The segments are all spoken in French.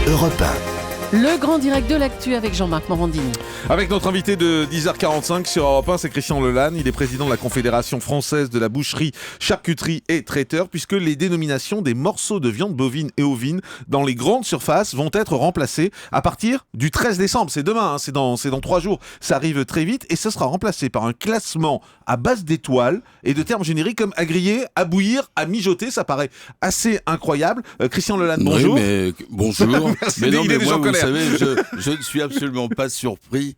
Europe 1. Le grand direct de l'actu avec Jean-Marc Morandini. Avec notre invité de 10h45 sur Europe 1, c'est Christian Lelanne. Il est président de la Confédération française de la boucherie, charcuterie et traiteur, puisque les dénominations des morceaux de viande bovine et ovine dans les grandes surfaces vont être remplacées à partir du 13 décembre. C'est demain, c'est dans 3 jours. Ça arrive très vite et ce sera remplacé par un classement à base d'étoiles et de termes génériques comme à griller, à bouillir, à mijoter. Ça paraît assez incroyable. Christian Lelanne, bonjour. Oui, mais bonjour. Merci, mais non, il est mais déjà moi, en vous colère. savez, je ne suis absolument pas surpris.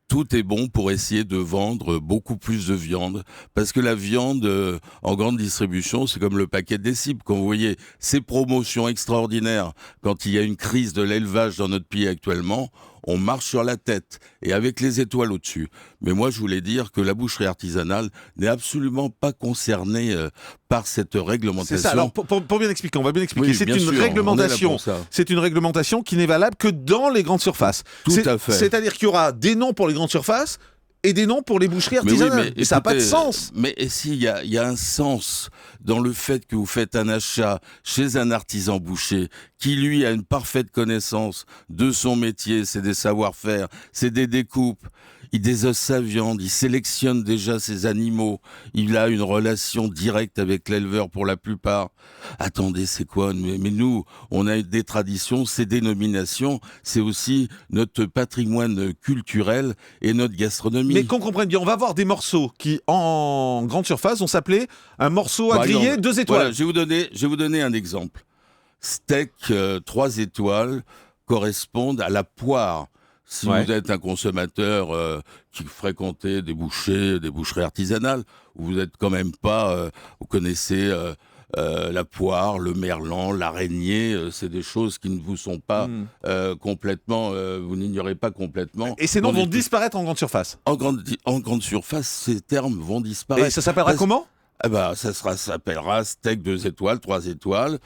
Tout est bon pour essayer de vendre beaucoup plus de viande, parce que la viande en grande distribution, c'est comme le paquet des cibles. Quand vous voyez ces promotions extraordinaires, quand il y a une crise de l'élevage dans notre pays actuellement, on marche sur la tête, et avec les étoiles au-dessus. Mais moi, je voulais dire que la boucherie artisanale n'est absolument pas concernée par cette réglementation. C'est ça. Alors, pour bien expliquer, on va bien expliquer. Oui, c'est bien une sûr, on est là réglementation. pour ça. C'est une réglementation qui n'est valable que dans les grandes surfaces. Tout à fait. C'est-à-dire qu'il y aura des noms pour les grandes surfaces et des noms pour les boucheries Mais oui, artisanales. Et ça n'a pas de sens. Mais s'il y a un sens dans le fait que vous faites un achat chez un artisan boucher qui, lui, a une parfaite connaissance de son métier, c'est des savoir-faire, c'est des découpes, il désosse sa viande, il sélectionne déjà ses animaux, il a une relation directe avec l'éleveur pour la plupart. Attendez, c'est quoi ? Mais nous, on a des traditions, ces dénominations, c'est aussi notre patrimoine culturel et notre gastronomie. Mais qu'on comprenne bien, on va avoir des morceaux qui, en grande surface, vont s'appeler un morceau à Par griller exemple, 2 étoiles. Voilà, je vais vous donner un exemple. Steak 3 étoiles correspondent à la poire. Si Ouais. vous êtes un consommateur qui fréquentez des boucheries artisanales, vous n'êtes quand même pas, vous connaissez la poire, le merlan, l'araignée, c'est des choses qui ne vous sont pas complètement, vous n'ignorez pas complètement. Et ces noms Dans vont les- disparaître en grande surface. En grande surface, ces termes vont disparaître. Et ça s'appellera Parce- comment ? ça s'appellera steak 2 étoiles, 3 étoiles,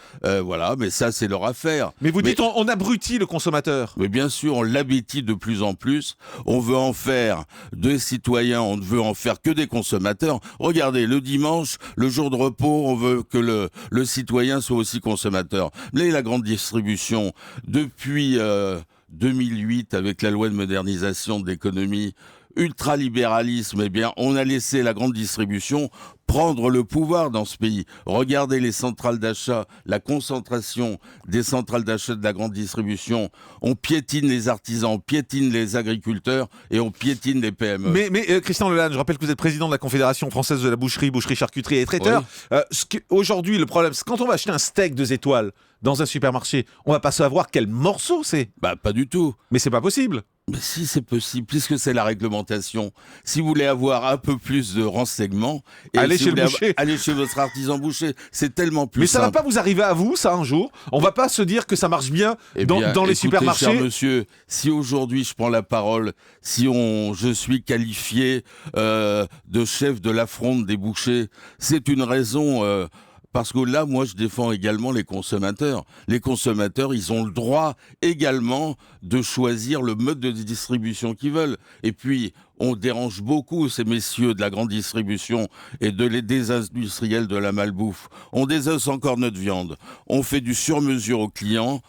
voilà, mais ça c'est leur affaire. Mais vous dites, on abrutit le consommateur. Mais bien sûr, on l'habitue de plus en plus. On veut en faire des citoyens, on ne veut en faire que des consommateurs. Regardez, le dimanche, le jour de repos, on veut que le citoyen soit aussi consommateur. Mais la grande distribution, depuis 2008, avec la loi de modernisation de l'économie, ultralibéralisme, eh bien, on a laissé la grande distribution prendre le pouvoir dans ce pays. Regardez les centrales d'achat, la concentration des centrales d'achat de la grande distribution. On piétine les artisans, on piétine les agriculteurs et on piétine les PME. Mais Christian Lelanne, je rappelle que vous êtes président de la Confédération française de la boucherie, charcuterie et traiteur. Aujourd'hui, le problème, c'est quand on va acheter un steak 2 étoiles dans un supermarché, on va pas savoir quel morceau c'est. Pas du tout. Mais c'est pas possible. Mais si c'est possible, puisque c'est la réglementation. Si vous voulez avoir un peu plus de renseignements, Allez si chez vous le voulez boucher. allez chez votre artisan boucher. C'est tellement plus Mais ça va simple. pas vous arriver à vous, ça, un jour. On va pas se dire que ça marche bien Eh dans bien, les écoutez, supermarchés. cher monsieur, si aujourd'hui je prends la parole, je suis qualifié de chef de la fronde des bouchers, c'est une raison. Parce que là, moi, je défends également les consommateurs. Les consommateurs, ils ont le droit également de choisir le mode de distribution qu'ils veulent. Et puis, on dérange beaucoup ces messieurs de la grande distribution et des industriels de la malbouffe. On désosse encore notre viande. On fait du sur-mesure aux clients.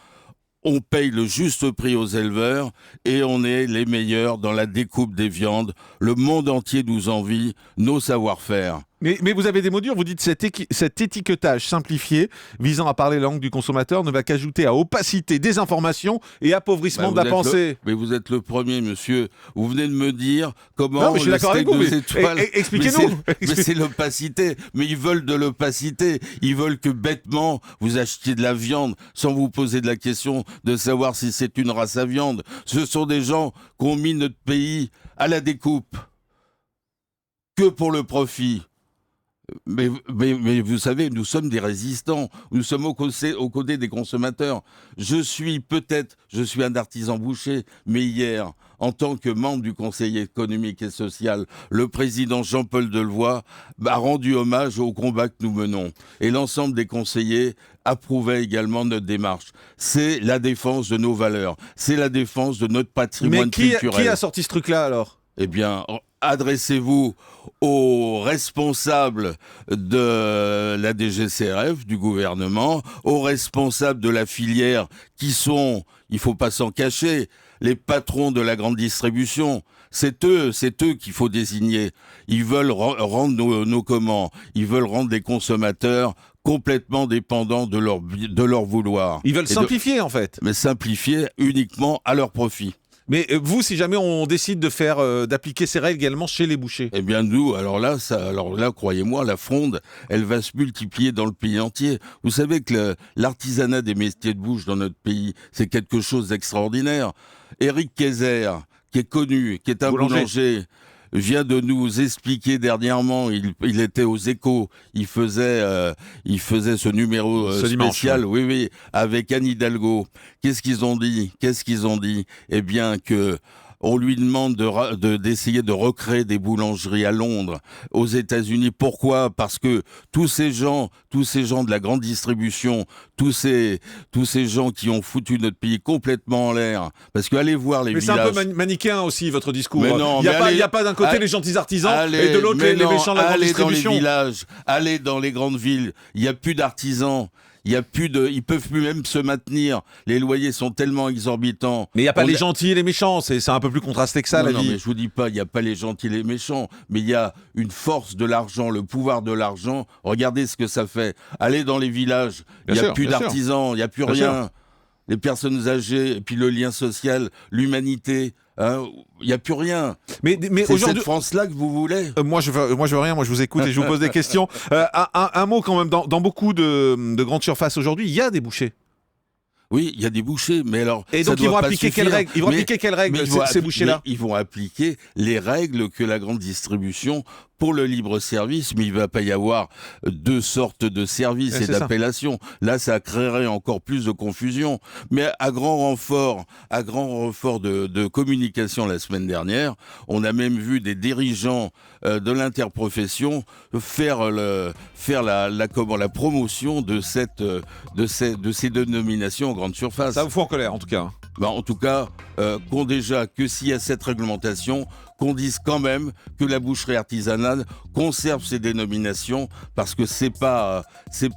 On paye le juste prix aux éleveurs et on est les meilleurs dans la découpe des viandes. Le monde entier nous envie nos savoir-faire. Mais vous avez des mots durs, vous dites cet étiquetage simplifié visant à parler la langue du consommateur ne va qu'ajouter à opacité, désinformation et appauvrissement de la pensée. Mais vous êtes le premier, monsieur. Vous venez de me dire comment Non, mais je suis d'accord avec vous, mais étoiles... expliquez-nous. Mais c'est l'opacité. Mais ils veulent de l'opacité. Ils veulent que bêtement vous achetiez de la viande sans vous poser de la question de savoir si c'est une race à viande. Ce sont des gens qui ont mis notre pays à la découpe que pour le profit. Mais vous savez, nous sommes des résistants, nous sommes aux côtés des consommateurs. Je suis un artisan boucher, mais hier, en tant que membre du Conseil économique et social, le président Jean-Paul Delevoye a rendu hommage au combat que nous menons. Et l'ensemble des conseillers approuvait également notre démarche. C'est la défense de nos valeurs, c'est la défense de notre patrimoine Mais qui culturel. a sorti ce truc-là alors ? Eh bien, adressez-vous aux responsables de la DGCRF, du gouvernement, aux responsables de la filière qui sont, il faut pas s'en cacher, les patrons de la grande distribution. C'est eux qu'il faut désigner. Ils veulent rendre ils veulent rendre les consommateurs complètement dépendants de leur vouloir. Ils veulent simplifier en fait. Mais simplifier uniquement à leur profit. Mais vous, si jamais on décide d'appliquer ces règles également chez les bouchers? Eh bien nous, alors là, croyez-moi, la fronde, elle va se multiplier dans le pays entier. Vous savez que l'artisanat des métiers de bouche dans notre pays, c'est quelque chose d'extraordinaire. Éric Kayser, qui est connu, qui est un boulanger, vient de nous expliquer dernièrement, il était aux Échos, il faisait ce numéro spécial, dimanche, oui, avec Anne Hidalgo. Qu'est-ce qu'ils ont dit? Eh bien que on lui demande d'essayer de recréer des boulangeries à Londres, aux États-Unis. Pourquoi? Parce que tous ces gens de la grande distribution, tous ces gens qui ont foutu notre pays complètement en l'air. Parce que allez voir les villages. Mais c'est un peu manichéen aussi votre discours. Mais non, il n'y a pas d'un côté les gentils artisans et de l'autre les méchants de la grande distribution. Allez dans les villages, allez dans les grandes villes. Il n'y a plus d'artisans. Ils peuvent plus même se maintenir. Les loyers sont tellement exorbitants. Mais il n'y a pas les gentils et les méchants. C'est un peu plus contrasté que ça, la vie. Non, mais je vous dis pas, il n'y a pas les gentils et les méchants. Mais il y a une force de l'argent, le pouvoir de l'argent. Regardez ce que ça fait. Allez dans les villages. Il n'y a plus d'artisans, il n'y a plus rien. Les personnes âgées, et puis le lien social, l'humanité. Il n'y a plus rien. Mais c'est aujourd'hui, cette France-là que vous voulez? Moi, je veux rien. Moi, je vous écoute et je vous pose des questions. Un mot quand même. Dans beaucoup de grandes surfaces aujourd'hui, il y a des bouchers. Oui, il y a des bouchers, mais alors... Et donc, ils vont appliquer quelles règles? Ils vont appliquer quelles règles, ces bouchers-là? Ils vont appliquer les règles que la grande distribution pour le libre service, mais il ne va pas y avoir deux sortes de services et d'appellations. Là, ça créerait encore plus de confusion. Mais à grand renfort de communication la semaine dernière, on a même vu des dirigeants de l'interprofession faire la promotion de ces dénominations en grande surface. Ça vous fout en colère, en tout cas. En tout cas, qu'on déjà que s'il y a cette réglementation, qu'on dise quand même que la boucherie artisanale conserve ses dénominations, parce que c'est pas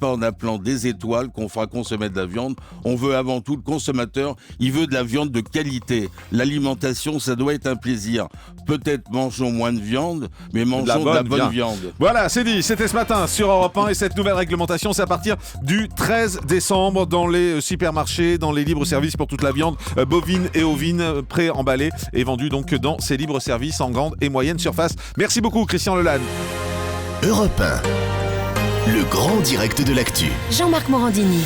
en appelant des étoiles qu'on fera consommer de la viande. On veut avant tout, le consommateur, il veut de la viande de qualité. L'alimentation, ça doit être un plaisir. Peut-être mangeons moins de viande, mais mangeons de la bonne viande. Voilà, c'est dit, c'était ce matin sur Europe 1, et cette nouvelle réglementation, c'est à partir du 13 décembre dans les supermarchés, dans les libres-services pour toute la viande bovine et ovine pré-emballée et vendue donc dans ces libres-services en grande et moyenne surface. Merci beaucoup Christian Lelanne. Europe 1, le grand direct de l'actu. Jean-Marc Morandini.